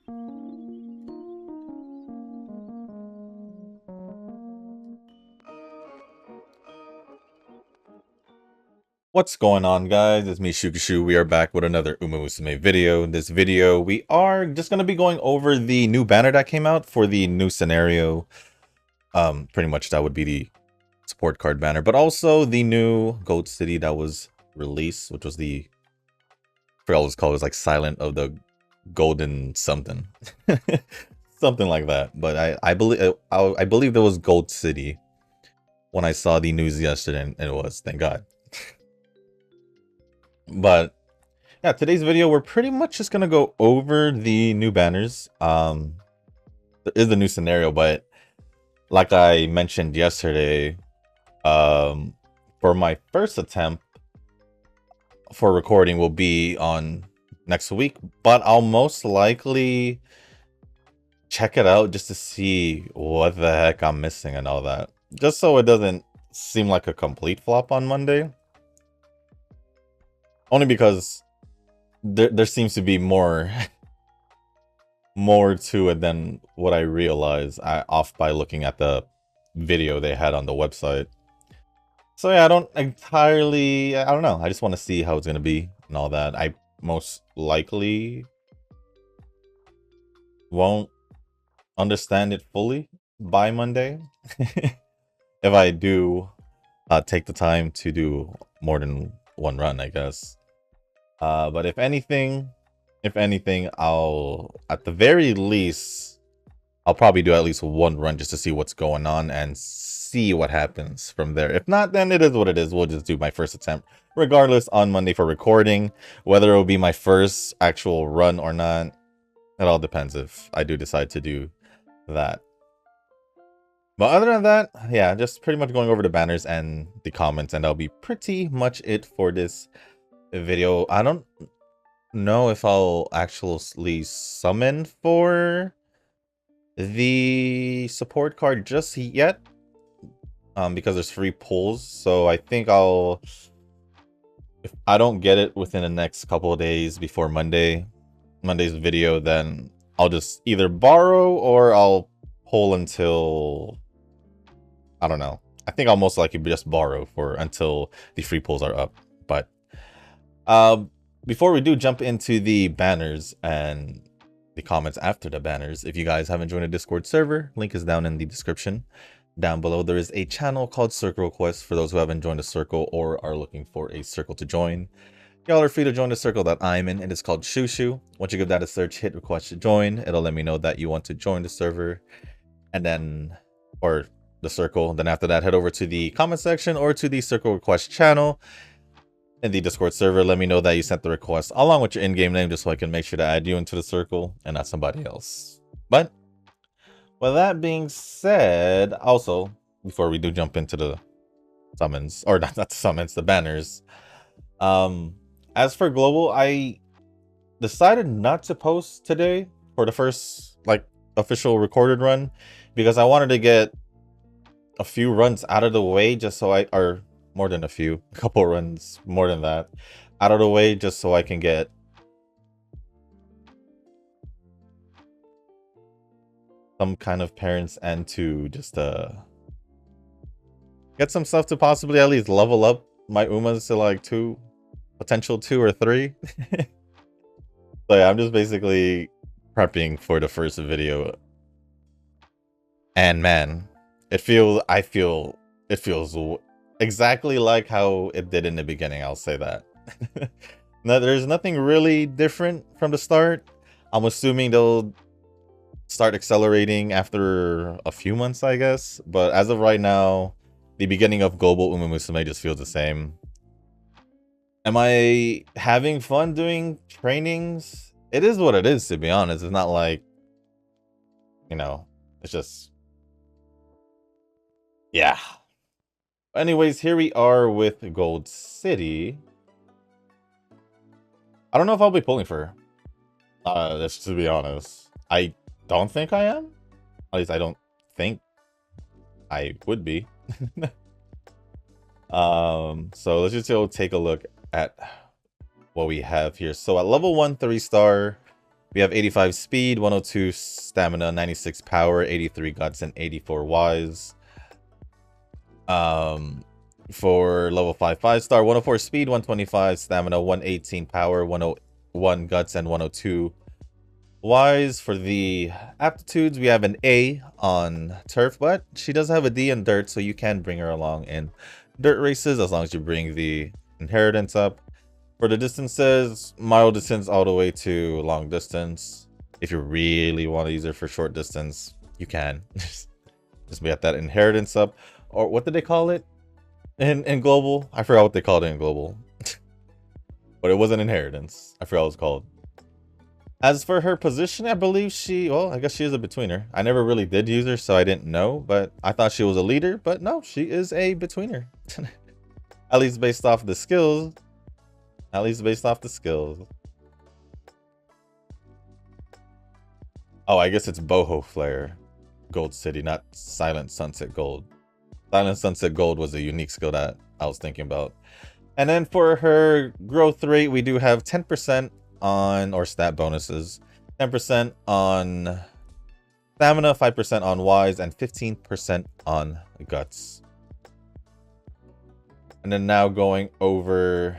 What's going on, guys? It's me, Shukishu. We are back with another Musume video. In this video, we are just going to be going over the new banner that came out for the new scenario. Pretty much that would be the support card banner, but also the new Gold City that was released, which was the, I forgot what it was called. It was like Silent of the Golden something. Something like that. But I believe there was Gold City when I saw the news yesterday, and it was, thank God. But yeah, today's video, we're pretty much just gonna go over the new banners. There is a new scenario, but like I mentioned yesterday, for my first attempt for recording will be on next week, but I'll most likely check it out just to see what the heck I'm missing and all that, just so it doesn't seem like a complete flop on Monday. Only because there seems to be more to it than what I realized off by looking at the video they had on the website. So yeah, I don't know. I just want to see how it's going to be and all that. I most likely won't understand it fully by Monday. If I do take the time to do more than one run, I guess. But if anything, I'll, at the very least, I'll probably do at least one run just to see what's going on and see what happens from there. If not, then it is what it is. We'll just do my first attempt, regardless, on Monday for recording. Whether it will be my first actual run or not, it all depends if I do decide to do that. But other than that, yeah, just pretty much going over the banners and the comments, and that'll be pretty much it for this video. I don't know if I'll actually summon for the support card just yet, because there's free pulls. So I think if I don't get it within the next couple of days before Monday's video, then I'll just either borrow or I'll pull until, I don't know. I think I'll most likely just borrow until the free pulls are up. But before we do jump into the banners and the comments after the banners, if you guys haven't joined a Discord server, link is down in the description. Down below, there is a channel called Circle Request for those who haven't joined a circle or are looking for a circle to join. Y'all are free to join the circle that I'm in. It is called Shushu. Once you give that a search, hit request to join. It'll let me know that you want to join the server, and then, or the circle. Then after that, head over to the comment section or to the Circle Request channel in the Discord server. Let me know that you sent the request along with your in-game name, just so I can make sure to add you into the circle and not somebody else. But with that being said, also, before we do jump into the summons, or not the summons, the banners, as for global, I decided not to post today for the first official recorded run, because I wanted to get a few runs out of the way, just so or more than a few, a couple runs more than that out of the way, just so I can get some kind of parents and to just get some stuff to possibly at least level up my Umas to like potential 2 or 3. So yeah, I'm just basically prepping for the first video, and man, I feel it feels exactly like how it did in the beginning. I'll say that. Now, there's nothing really different from the start. I'm assuming they'll start accelerating after a few months, I guess. But as of right now, the beginning of Global Musume just feels the same. Am I having fun doing trainings? It is what it is, to be honest. It's not like, it's just, yeah. Anyways, here we are with Gold City. I don't know if I'll be pulling for her. Just to be honest. I don't think I am. At least I don't think I would be. So let's just take a look at what we have here. So at level 1 3-star, We have 85 speed, 102 stamina, 96 power, 83 guts, and 84 wise. For level 5 5-star, 104 speed, 125 stamina, 118 power, 101 guts, and 102 wise. For the aptitudes, we have an A on turf, but she does have a D in dirt, so you can bring her along in dirt races as long as you bring the inheritance up. For the distances, mile distance all the way to long distance. If you really want to use it for short distance, you can. Just get that inheritance up. Or what did they call it in global? I forgot what they called it in global. But it was an inheritance. I forgot what it was called. As for her position, I believe well, I guess she is a betweener. I never really did use her, so I didn't know. But I thought she was a leader. But no, she is a betweener. At least based off the skills. At least based off the skills. Oh, I guess it's Boho Flare. Gold City, not Silent Sunset Gold. Silent Sunset Gold was a unique skill that I was thinking about. And then for her growth rate, we do have 10% on, or stat bonuses. 10% on stamina, 5% on wise, and 15% on guts. And then now going over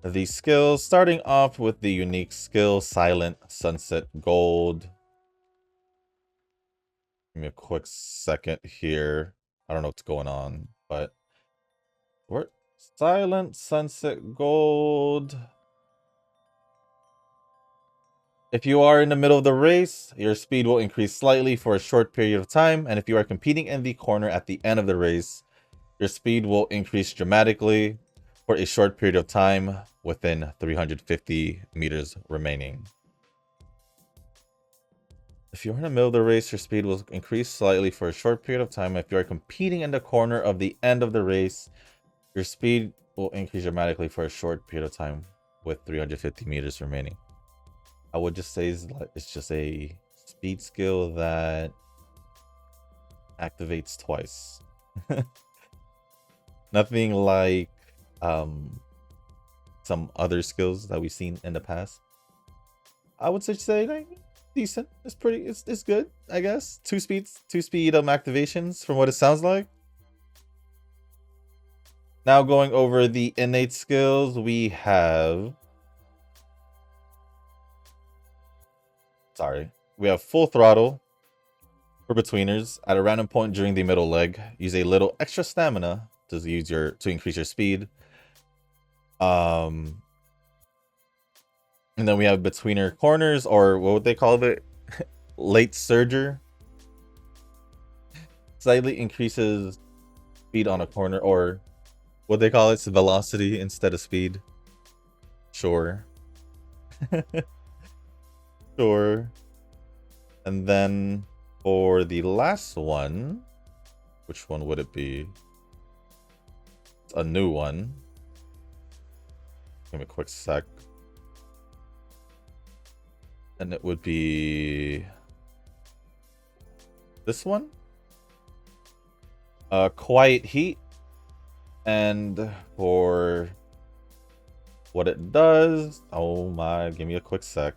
the skills, starting off with the unique skill, Silent Sunset Gold. Give me a quick second here. I don't know what's going on, but we're Silent Sunset Gold. If you are in the middle of the race, your speed will increase slightly for a short period of time. And if you are competing in the corner at the end of the race, your speed will increase dramatically for a short period of time within 350 meters remaining. If you're in the middle of the race, your speed will increase slightly for a short period of time. If you are competing in the corner of the end of the race, your speed will increase dramatically for a short period of time with 350 meters remaining. I would just say it's just a speed skill that activates twice. Nothing like some other skills that we've seen in the past. I would say like decent. It's pretty. It's good, I guess. Two speed activations from what it sounds like. Now going over the innate skills, we have. We have full throttle for betweeners at a random point during the middle leg. Use a little extra stamina to increase your speed. And then we have betweener corners, or what would they call it? Late surger. Slightly increases speed on a corner, or what they call it, velocity instead of speed. Sure. Sure. And then for the last one, which one would it be? It's a new one. Give me a quick sec. And it would be this one. Quiet Heat. And for what it does, oh my, give me a quick sec.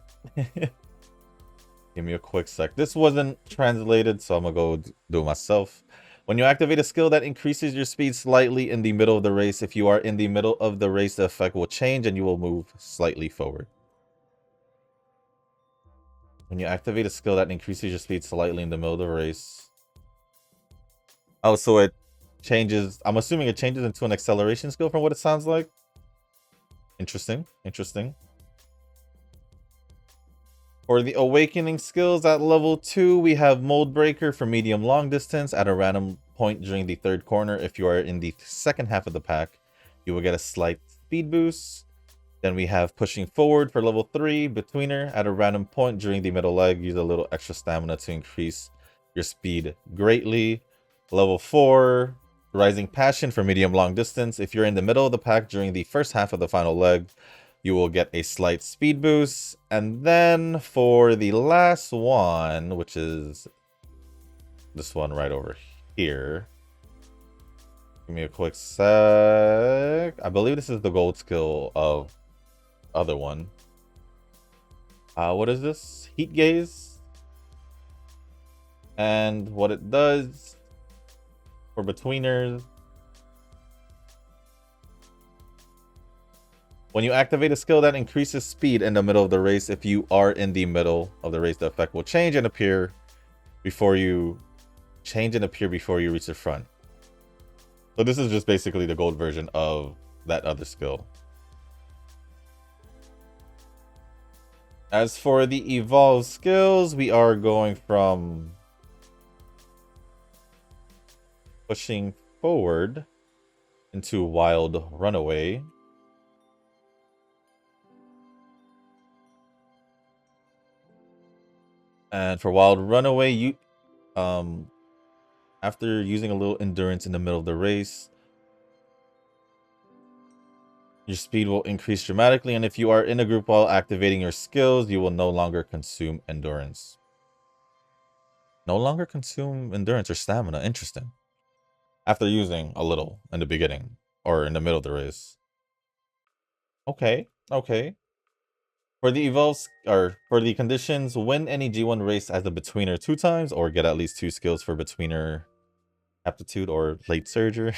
Give me a quick sec. This wasn't translated, so I'm gonna go do it myself. When you activate a skill that increases your speed slightly in the middle of the race, if you are in the middle of the race, the effect will change and you will move slightly forward. When you activate a skill that increases your speed slightly in the middle of the race. Oh, so it changes. I'm assuming it changes into an acceleration skill from what it sounds like. Interesting. Interesting. For the awakening skills at level 2, we have Mold Breaker for medium long distance at a random point during the third corner. If you are in the second half of the pack, you will get a slight speed boost. Then we have Pushing Forward for level 3, Betweener at a random point during the middle leg. Use a little extra stamina to increase your speed greatly. Level 4, Rising Passion for medium long distance. If you're in the middle of the pack during the first half of the final leg, you will get a slight speed boost. And then for the last one, which is this one right over here. Give me a quick sec. I believe this is the gold skill of other one. What is this? Heat gaze. And what it does for betweeners. When you activate a skill that increases speed in the middle of the race, if you are in the middle of the race, the effect will change and appear before you reach the front. So this is just basically the gold version of that other skill. As for the evolved skills, we are going from pushing forward into Wild Runaway. And for Wild Runaway, you after using a little endurance in the middle of the race, your speed will increase dramatically, and if you are in a group while activating your skills, you will no longer consume endurance. No longer consume endurance or stamina. Interesting. After using a little in the beginning or in the middle of the race. Okay, okay. For the evolves or for the conditions, win any G1 race as a betweener 2 times, or get at least 2 skills for betweener aptitude or late surger.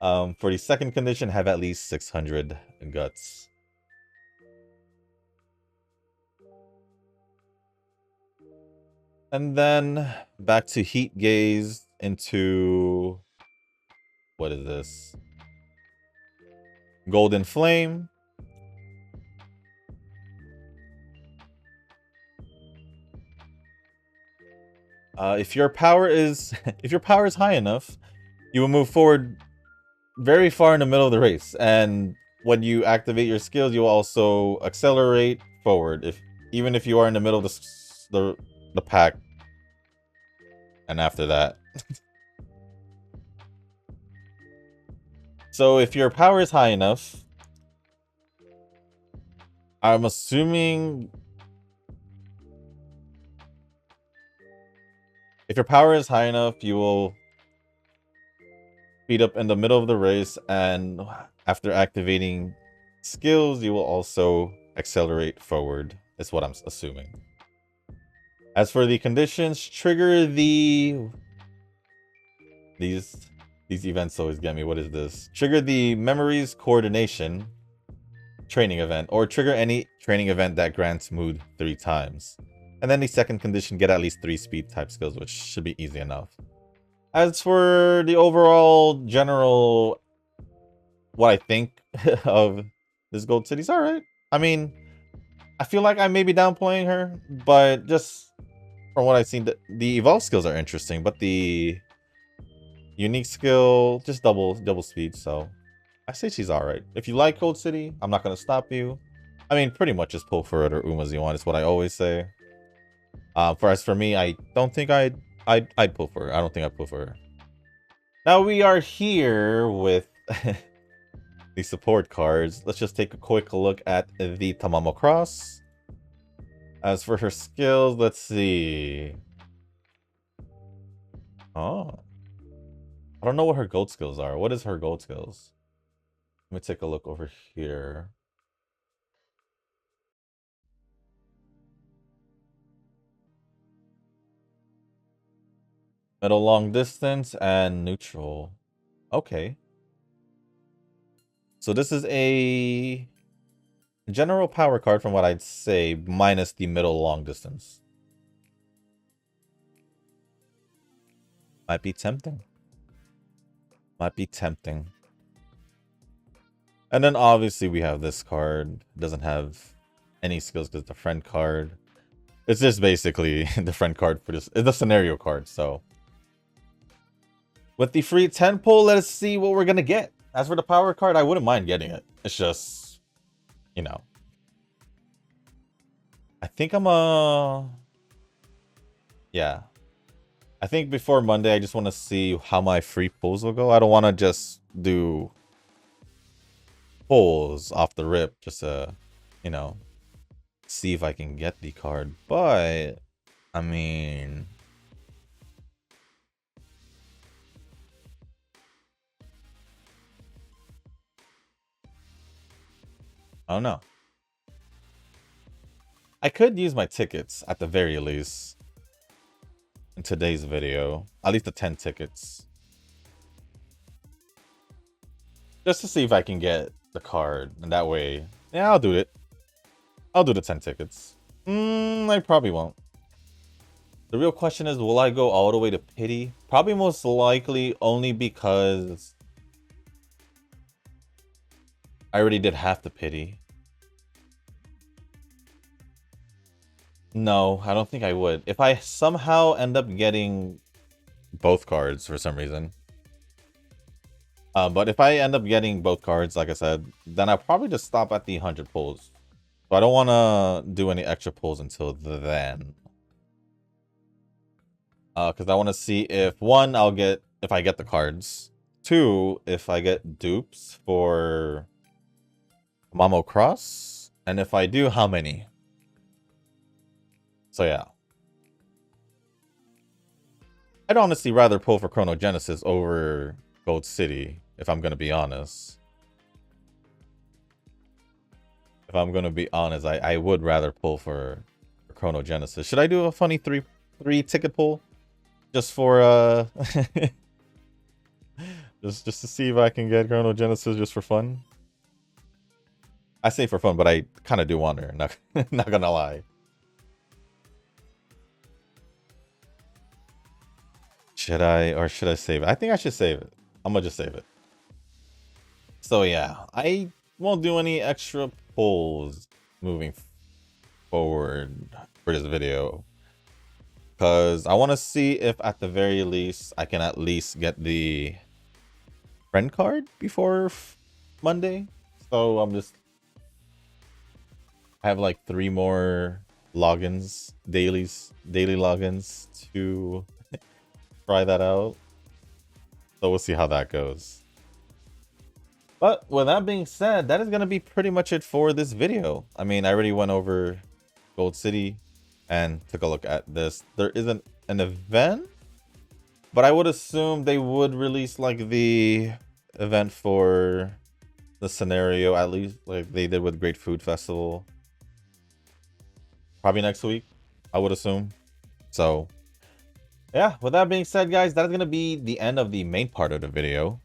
For the second condition, have at least 600 guts. And then back to Heat Gaze into what is this? Golden Flame. If your power is high enough, you will move forward very far in the middle of the race, and when you activate your skills, you will also accelerate forward. Even if you are in the middle of the pack, and after that. So if your power is high enough, I'm assuming if your power is high enough, you will speed up in the middle of the race, and after activating skills, you will also accelerate forward, is what I'm assuming. As for the conditions, trigger these events always get me. What is this? Trigger the memories coordination training event, or trigger any training event that grants mood 3 times. And then the second condition, get at least 3 speed type skills, which should be easy enough. As for the overall general, what I think of this Gold City's alright. I mean, I feel like I may be downplaying her, but just from what I've seen, the evolved skills are interesting, but the unique skill, just double speed, so I say she's alright. If you like Gold City, I'm not gonna stop you. I mean, pretty much just pull for it or Uma's is what I always say. For me, I don't think I'd pull for her. I don't think I'd pull for her. Now we are here with the support cards. Let's just take a quick look at the Tamamo Cross. As for her skills, let's see. Oh. I don't know what her gold skills are. What is her gold skills? Let me take a look over here. Middle long distance and neutral. Okay. So this is a general power card from what I'd say, minus the middle long distance. Might be tempting. Might be tempting. And then obviously we have this card. It doesn't have any skills because it's a friend card. It's just basically the friend card for this. It's a scenario card, so. With the free 10 pull, let us see what we're gonna get. As for the power card, I wouldn't mind getting it. It's just, you know. I think yeah. I think before Monday, I just want to see how my free pulls will go. I don't want to just do pulls off the rip just to, you know, see if I can get the card. But, I mean, I don't know. I could use my tickets at the very least in today's video. At least the 10 tickets. Just to see if I can get the card. And that way, yeah, I'll do it. I'll do the 10 tickets. I probably won't. The real question is, will I go all the way to pity? Probably most likely only because I already did half the pity. No, I don't think I would. If I somehow end up getting both cards for some reason. But if I end up getting both cards, like I said, then I'll probably just stop at the 100 pulls. So I don't want to do any extra pulls until then. Because I want to see if, one, if I get the cards. Two, if I get dupes for Mamo Cross. And if I do, how many? So yeah. I'd honestly rather pull for Chronogenesis over Gold City, if I'm going to be honest. If I'm going to be honest, I would rather pull for Chronogenesis. Should I do a funny three ticket pull? Just for, just to see if I can get Chronogenesis just for fun? I say for fun, but I kind of do want her, not gonna lie. Should I, or should I save it? I think I should save it. I'm gonna just save it. So yeah, I won't do any extra pulls moving forward for this video. Because I want to see if at the very least I can at least get the friend card before Monday. So I have like 3 more logins, daily logins to try that out. So we'll see how that goes. But with that being said, that is going to be pretty much it for this video. I mean, I already went over Gold City and took a look at this. There isn't an event, but I would assume they would release like the event for the scenario, at least like they did with Great Food Festival. Probably next week, I would assume. So yeah, with that being said, guys, that is going to be the end of the main part of the video.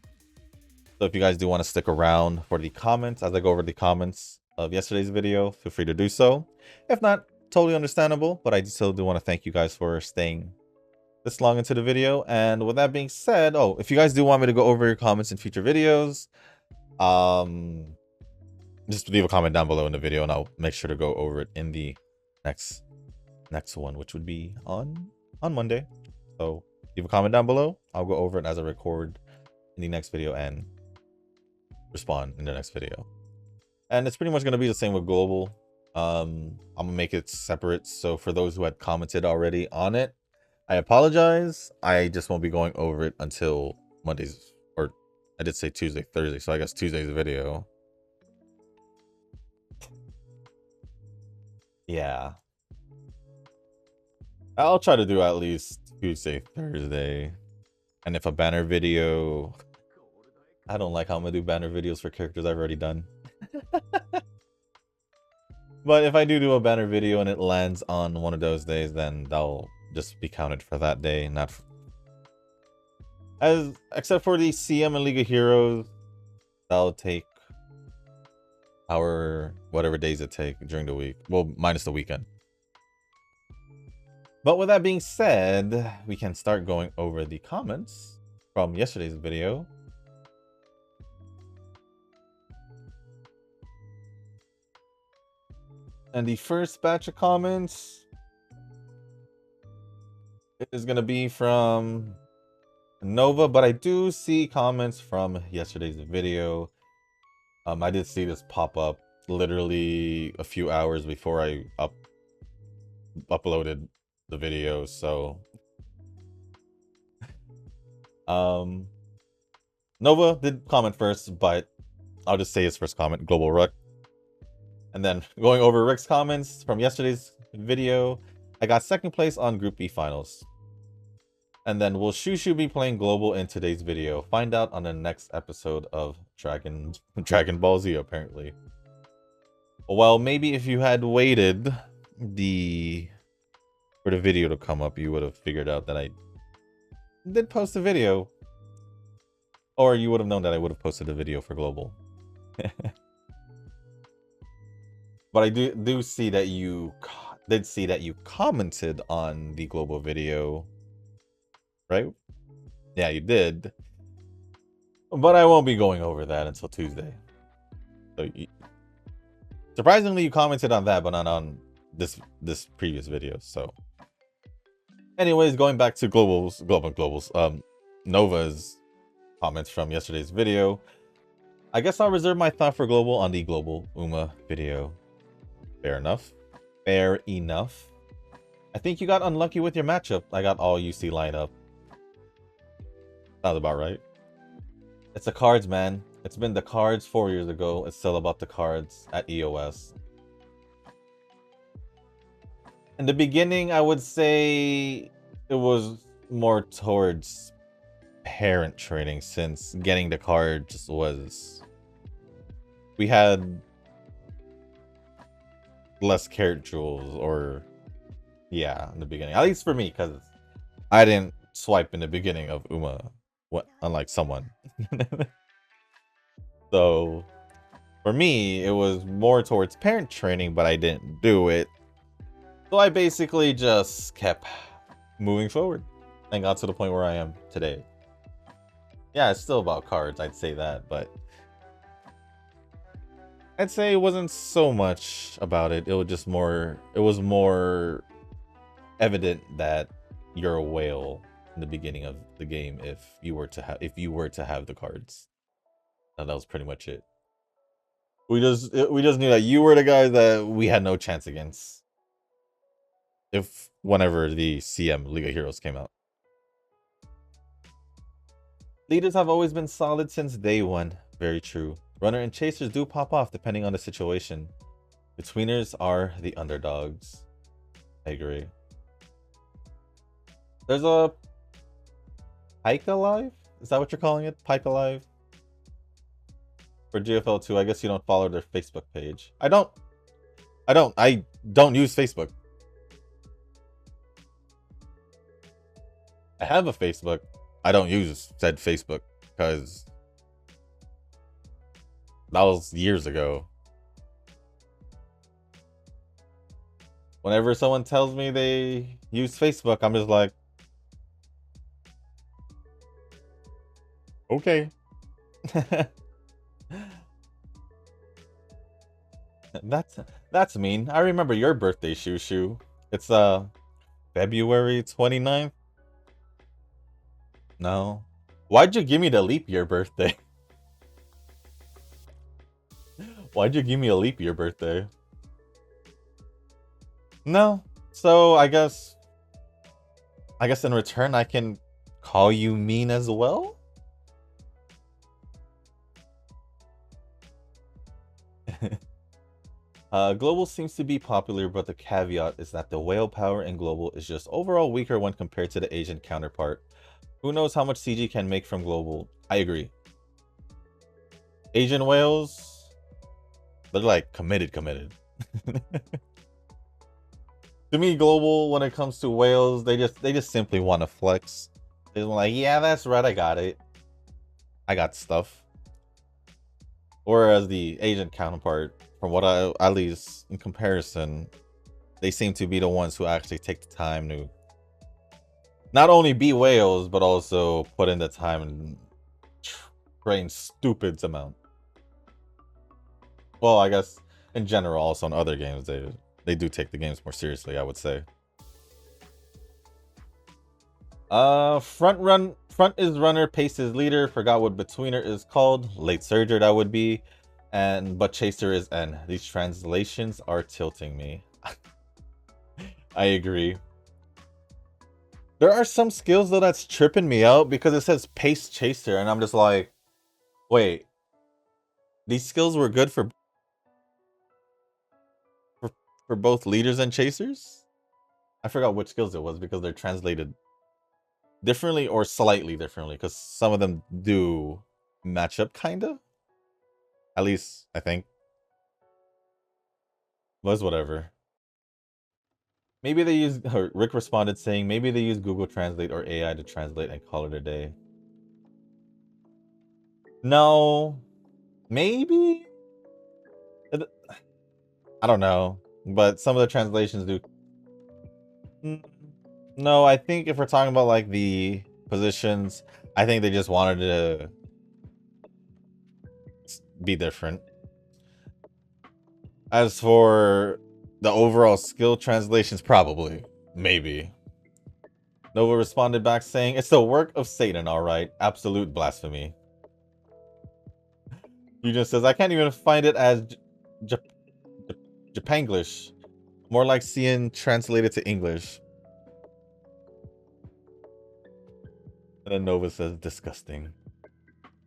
So if you guys do want to stick around for the comments, as I go over the comments of yesterday's video, feel free to do so. If not, totally understandable, but I still do want to thank you guys for staying this long into the video. And with that being said, oh, if you guys do want me to go over your comments in future videos, just leave a comment down below in the video and I'll make sure to go over it in the next one, which would be on Monday. So leave a comment down below. I'll go over it as I record in the next video and respond in the next video. And it's pretty much going to be the same with global. I'm gonna make it separate, so for those who had commented already on it, I apologize. I just won't be going over it until Monday's, or I did say Tuesday, Thursday, so I guess Tuesday's video. Yeah, I'll try to do at least Tuesday, Thursday. And if a banner video, I don't like how I'm gonna do banner videos for characters I've already done. But if I do a banner video and it lands on one of those days, then that'll just be counted for that day, not except for the CM and League of Heroes. That'll take whatever days it take during the week. Well, minus the weekend. But with that being said, we can start going over the comments from yesterday's video. And the first batch of comments is going to be from Nova, but I do see comments from yesterday's video. I did see this pop up literally a few hours before I uploaded the video, so Nova did comment first, but I'll just say his first comment, Global Ruck. And then going over Rick's comments from yesterday's video, I got second place on Group B finals. And then will Shushu be playing global in today's video? Find out on the next episode of Dragon Ball Z, apparently. Well, maybe if you had waited the for the video to come up, you would have figured out that I did post a video, or you would have known that I would have posted a video for global. But I do see that you did see that you commented on the global video, right? Yeah, you did. But I won't be going over that until Tuesday. So surprisingly, you commented on that, but not on this previous video. So, anyways, going back to globals, Nova's comments from yesterday's video. I guess I'll reserve my thought for global on the global Uma video. Fair enough. Fair enough. I think you got unlucky with your matchup. I got all UC lineup. Sounds about right. It's the cards, man. It's been the cards 4 years ago. It's still about the cards at EOS. In the beginning, I would say it was more towards parent training, since getting the cards was... We had less carrot jewels, or... Yeah, in the beginning. At least for me, because I didn't swipe in the beginning of Uma, unlike someone. So, for me, it was more towards parent training, but I didn't do it. So I basically just kept moving forward and got to the point where I am today. Yeah, it's still about cards, I'd say that, but I'd say it wasn't so much about it. It was just more, it was more evident that you're a whale in the beginning of the game if you were to have the cards. And that was pretty much it. We just knew that you were the guy that we had no chance against. Whenever the CM League of Heroes came out. Leaders have always been solid since day one. Very true. Runner and chasers do pop off depending on the situation. Betweeners are the underdogs. I agree. There's a Pike Alive? Is that what you're calling it? Pike Alive? For GFL 2, I guess you don't follow their Facebook page. I don't use Facebook. I have a Facebook. I don't use said Facebook because that was years ago. Whenever someone tells me they use Facebook, I'm just like, okay. That's mean. I remember your birthday, Shushu. It's February 29th. No. Why'd you give me the leap year birthday? Why'd you give me a leap year birthday? No. So I guess in return I can call you mean as well? Global seems to be popular, but the caveat is that the whale power in Global is just overall weaker when compared to the Asian counterpart. Who knows how much CG can make from Global? I agree. Asian whales, they're like committed. To me, Global, when it comes to whales, they just simply want to flex. They're like, yeah, that's right, I got it. I got stuff. Whereas the Asian counterpart, from what at least in comparison, they seem to be the ones who actually take the time to not only be whales, but also put in the time and train stupid amount. Well, I guess in general, also in other games, they do take the games more seriously, I would say. Front is runner, pace is leader. Forgot what betweener is called. Late surger, that would be. But chaser is N. These translations are tilting me. I agree. There are some skills though that's tripping me out because it says pace chaser, and I'm just like, wait, these skills were good for both leaders and chasers? I forgot which skills it was because they're translated differently or slightly differently, because some of them do match up kinda. At least I think. Was whatever. Maybe they use, or Rick responded saying, maybe they use Google Translate or AI to translate and call it a day. No, maybe? I don't know, but some of the translations do. Mm, no, I think if we're talking about like the positions, I think they just wanted to be different. As for the overall skill translations, probably. Maybe. Nova responded back saying, it's the work of Satan, alright. Absolute blasphemy. Eugene says, I can't even find it as Japanglish. More like seeing translated to English. And then Nova says, disgusting.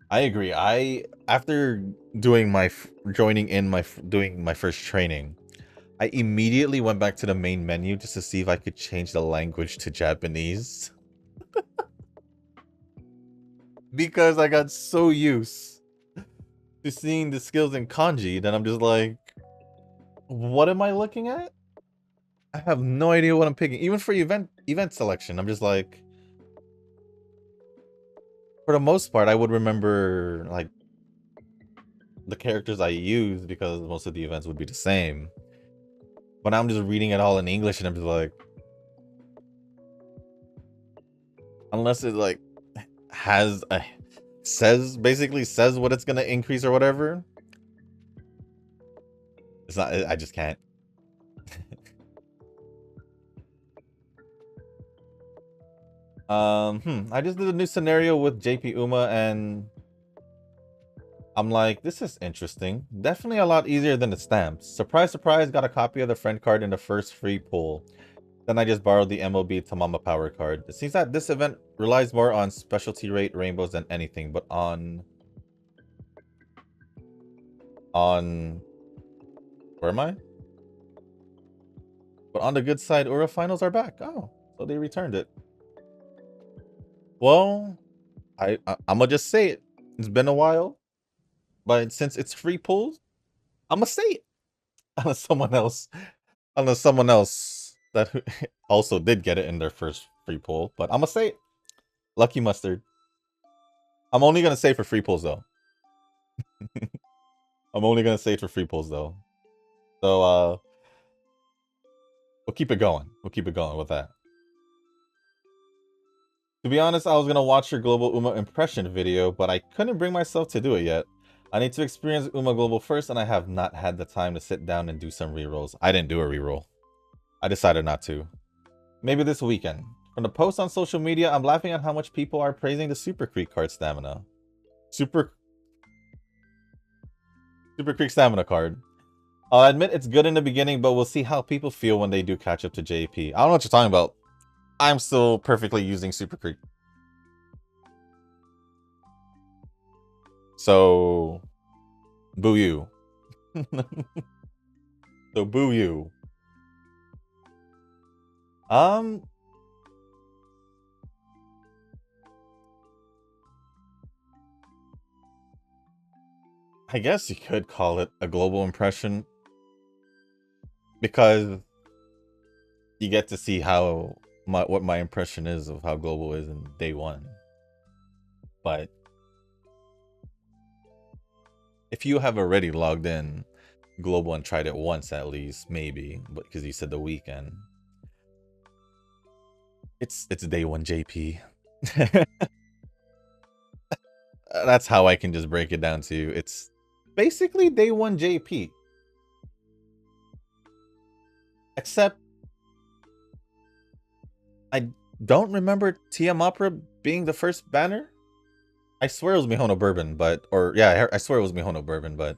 I agree. After doing doing my first training, I immediately went back to the main menu just to see if I could change the language to Japanese. Because I got so used to seeing the skills in kanji that I'm just like, what am I looking at? I have no idea what I'm picking. Even for event selection, I'm just like, for the most part, I would remember like the characters I use because most of the events would be the same. But I'm just reading it all in English and I'm just like, unless it like has a basically says what it's gonna increase or whatever. It's not. I just can't. I just did a new scenario with JP Uma and I'm like, this is interesting. Definitely a lot easier than the stamps. Surprise, surprise, got a copy of the friend card in the first free pull. Then I just borrowed the MLB Tamama power card. It seems that this event relies more on specialty rate rainbows than anything, but on where am I? But on the good side, Ura finals are back. Oh, so they returned it. Well, I'm gonna just say it. It's been a while, but since it's free pulls, I'm gonna say it. Unless someone else that also did get it in their first free pull, but I'm gonna say it. Lucky Mustard. I'm only gonna say for free pulls though. I'm only gonna say it for free pulls though. So we'll keep it going. We'll keep it going with that. To be honest, I was gonna watch your Global Uma impression video, but I couldn't bring myself to do it yet. I need to experience Uma Global first, and I have not had the time to sit down and do some rerolls. I didn't do a reroll. I decided not to. Maybe this weekend. From the post on social media, I'm laughing at how much people are praising the Super Creek card stamina. Super Creek stamina card. I'll admit it's good in the beginning, but we'll see how people feel when they do catch up to JP. I don't know what you're talking about. I'm still perfectly using Super Creek. So, boo you. So, boo you. I guess you could call it a global impression because you get to see how what my impression is of how global is in day one. But if you have already logged in global and tried it once at least, maybe, but because you said the weekend, it's day one JP. That's how I can just break it down to you. It's basically day one JP. Except I don't remember TM Opera being the first banner. I swear it was Mihono Bourbon, but I swear it was Mihono Bourbon, but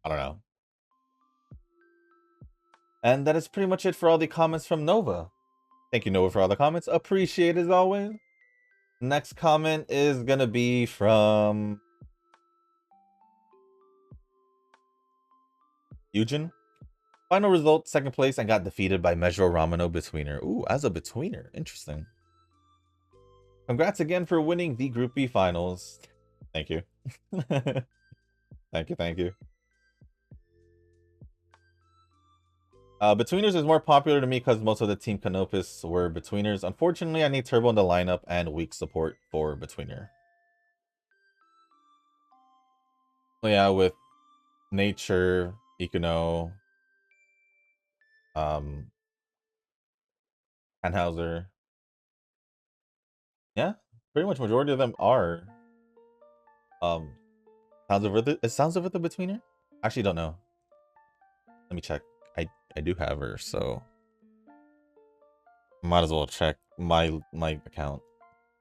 I don't know. And that is pretty much it for all the comments from Nova. Thank you, Nova, for all the comments. Appreciate it as always. Next comment is gonna be from Eugen. Final result, second place, and got defeated by Measure Ramino Betweener. Ooh, as a Betweener. Interesting. Congrats again for winning the Group B finals. Thank you. Thank you. Betweeners is more popular to me because most of the team Canopus were Betweeners. Unfortunately, I need Turbo in the lineup and weak support for Betweener. So yeah, with Nature, Ikuno, Tannhauser. Yeah, pretty much majority of them are. Sounds of Earth. Is Sounds of Earth a Betweener? Actually, don't know. Let me check. I do have her, so might as well check my account.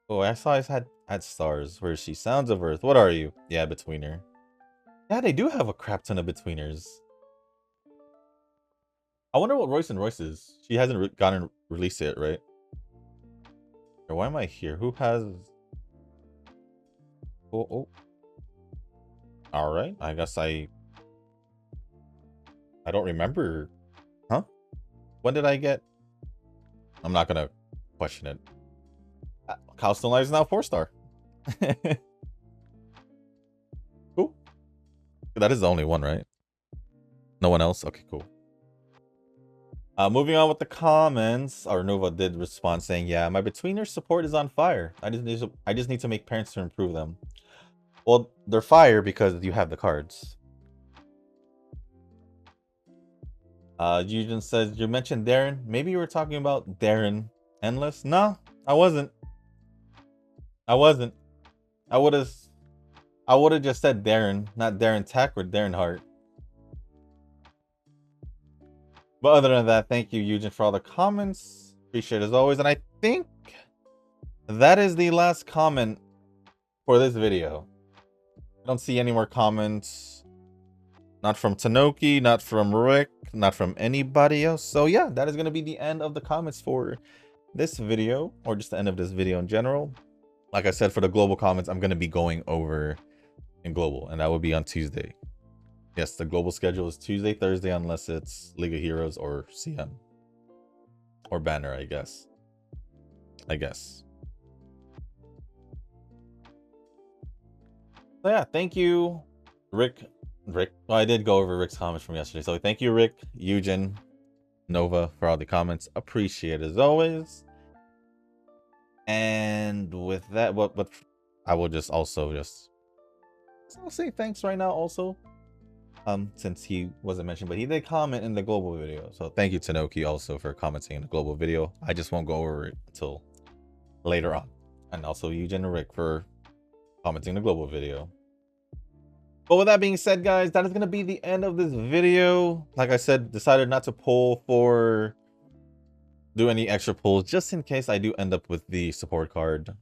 Oh, I saw I had stars. Where is she? Sounds of Earth. What are you? Yeah, Betweener. Yeah, they do have a crap ton of Betweeners. I wonder what Royce and Royce is. She hasn't gotten released yet, right? Or why am I here? Who has? Oh. All right. I guess I don't remember. Huh? When did I get? I'm not gonna question it. Calstone Light is now 4-star. Cool. That is the only one, right? No one else? Okay, cool. Moving on with the comments. Our Nova did respond saying, yeah, my Betweener support is on fire. I just need to make parents to improve them. Well, they're fire because you have the cards. Eugen says, you mentioned Darren. Maybe you were talking about Darren Endless? No, I wasn't. I would have just said Darren, not Darren Tech or Darren Hart. But other than that, thank you, Eugen, for all the comments. Appreciate it as always. And I think that is the last comment for this video. I don't see any more comments. Not from Tanoki, not from Rick, not from anybody else. So yeah, that is going to be the end of the comments for this video, or just the end of this video in general. Like I said, for the global comments, I'm going to be going over in global, and that will be on Tuesday. Yes, the global schedule is Tuesday, Thursday, unless it's League of Heroes or CM. Or Banner, I guess. So yeah, thank you, Rick. Well, I did go over Rick's comments from yesterday. So thank you, Rick, Eugen, Nova, for all the comments. Appreciate it as always. And with that, what I will just also I'll say thanks right now also. Since he wasn't mentioned, but he did comment in the global video. So thank you, Tanoki, also for commenting in the global video. I just won't go over it until later on. And also Eugen and Rick for commenting in the global video. But with that being said, guys, that is going to be the end of this video. Like I said, decided not to do any extra pulls, just in case I do end up with the support card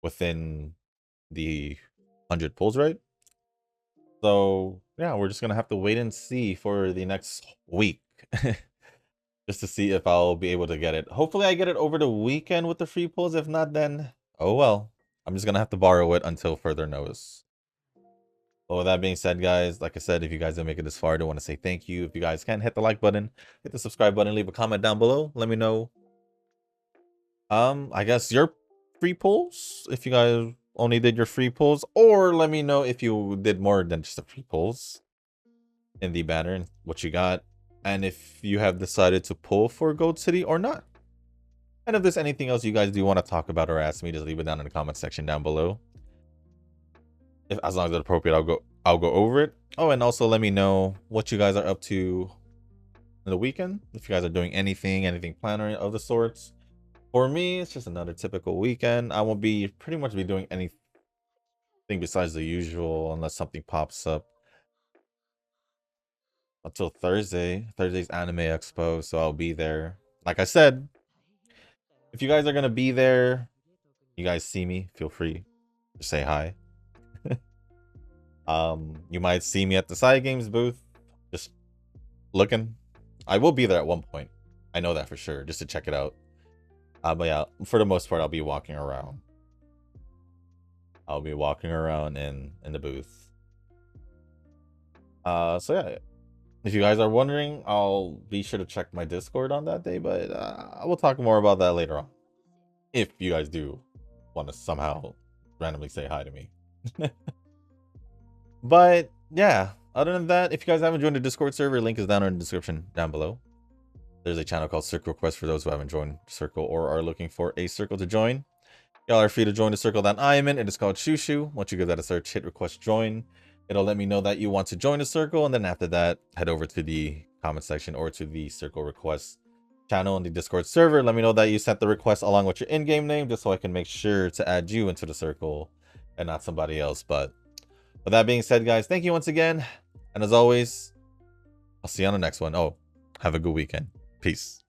within the 100 pulls, right? So yeah, we're just gonna have to wait and see for the next week just to see if I'll be able to get it. Hopefully I get it over the weekend with the free pulls. If not, then oh well. I'm just gonna have to borrow it until further notice. But with that being said, guys, like I said, if you guys didn't make it this far, I do want to say thank you. If you guys can, hit the like button, hit the subscribe button, leave a comment down below. Let me know I guess your free pulls, if you guys only did your free pulls, or let me know if you did more than just the free pulls in the banner and what you got, and if you have decided to pull for Gold City or not. And if there's anything else you guys do want to talk about or ask me, just leave it down in the comment section down below. If as long as it's appropriate, I'll go over it. Oh, and also let me know what you guys are up to in the weekend. If you guys are doing anything planned or of the sorts. For me, it's just another typical weekend. I won't be pretty much be doing anything besides the usual unless something pops up until Thursday. Thursday's Anime Expo, so I'll be there. Like I said, if you guys are gonna be there, you guys see me, feel free to say hi. You might see me at the Side Games booth, just looking. I will be there at one point. I know that for sure, just to check it out. But yeah, for the most part, I'll be walking around. I'll be walking around in the booth. So yeah, if you guys are wondering, I'll be sure to check my Discord on that day, but I will talk more about that later on. If you guys do want to somehow randomly say hi to me. But yeah, other than that, if you guys haven't joined the Discord server, link is down in the description down below. There's a channel called Circle Quest for those who haven't joined Circle or are looking for a circle to join. Y'all are free to join the circle that I am in. It is called Shushu. Once you give that a search, hit request join. It'll let me know that you want to join the circle, and then after that, head over to the comment section or to the circle request channel on the Discord server. Let me know that you sent the request along with your in-game name, just so I can make sure to add you into the circle and not somebody else. But with that being said, guys, thank you once again. And as always, I'll see you on the next one. Oh, have a good weekend. Peace.